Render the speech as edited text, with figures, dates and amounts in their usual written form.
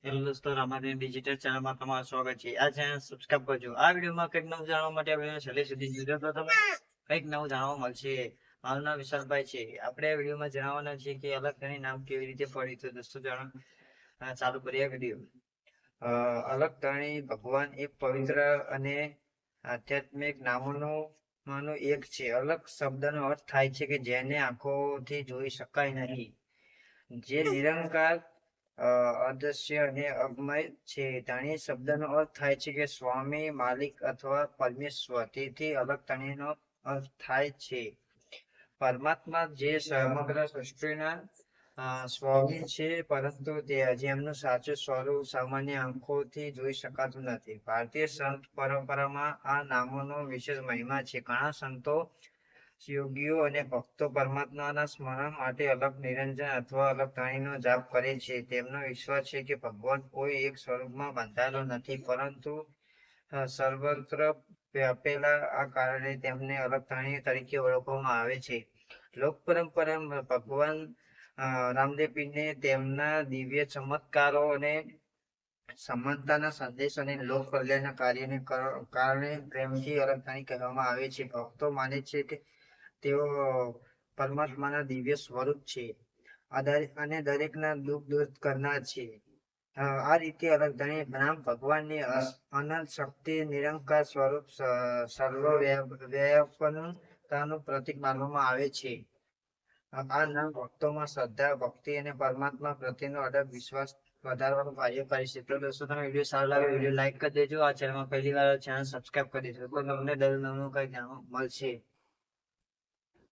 Hello દોસ્તો, રામાધન digital ચેનલમાં તમારું સ્વાગત છે. આ ચેનલ સબસ્ક્રાઇબ કરજો. આ વિડીયોમાં કંઈક નવું જાણવા માટે આપણે છેલ્લે સુધી જોજો તો તમને કંઈક નવું જાણવા મળશે. મારું નામ વિશાલભાઈ છે. આપણે આ વિડીયોમાં જણાવવાના છે કે અલગ ધણી નામ કેવી રીતે પડ્યું. તો દોસ્તો ચાલુ કરીએ વિડીયો. અલગ ધણી ભગવાન એક પવિત્ર અને આધ્યાત્મિક નામોનું એક છે. અલગ શબ્દનો અર્થ થાય છે કે જેને આંખોથી જોઈ શકાય નહીં, જે નિરંકાર, અદ્રશ્ય અને અગમય છે. ધણી શબ્દનો અર્થ થાય છે કે સ્વામી, માલિક અથવા પરમેશ્વર. તેથી અલગ ધણીનો અર્થ થાય છે પરમાત્મા, જે સમગ્ર સૃષ્ટિના સ્વામી છે, પરંતુ જેમનું સાચું સ્વરૂપ સામાન્ય આંખોથી જોઈ શકાતું નથી. ભારતીય સંત પરંપરામાં આ નામોનો વિશેષ મહિમા છે. ઘણા સંતો, યોગીઓ અને ભક્તો પરમાત્માના સ્મરણ માટે અલગ નિરંજન અથવા અલગ ધણીનો જાપ કરે છે. તેમનો વિશ્વાસ છે કે ભગવાન કોઈ એક સ્વરૂપમાં બંધાયેલો નથી, પરંતુ સર્વત્ર વ્યાપેલા. આ કારણે તેમને અલગ ધણી તરીકે ઓળખવામાં આવે છે. લોક પરંપરા ભગવાન રામદેવપીરને તેમના દિવ્ય ચમત્કારો અને સમાનતાના સંદેશ અને લોક કલ્યાણના કાર્યને કારણે પ્રેમથી અલગ ધણી કહેવામાં આવે છે. ભક્તો માને છે કે તેઓ પરમાત્માના દિવ્ય સ્વરૂપ છે અને દરેકના દુઃખ દૂર કરનાર છે. આ રીતે અલગ ધણી નામ ભગવાનની અનંત શક્તિ, નિરંકાર સ્વરૂપ, સર્વવ્યાપકતાનું પ્રતીક માનવામાં આવે છે. આ નામ ભક્તોમાં શ્રદ્ધા, ભક્તિ અને પરમાત્મા પ્રત્યેનો અડગ વિશ્વાસ વધારવાનું કાર્ય કરે છે. તો દોસ્તો, તમે વિડીયો સારો લાગે વિડીયો લાઈક કરી દેજો. આ ચેનલમાં પહેલી વાર ચેનલ સબસ્ક્રાઇબ કરી દેજો. તો તમને નવું કંઈ જાણવા મળશે.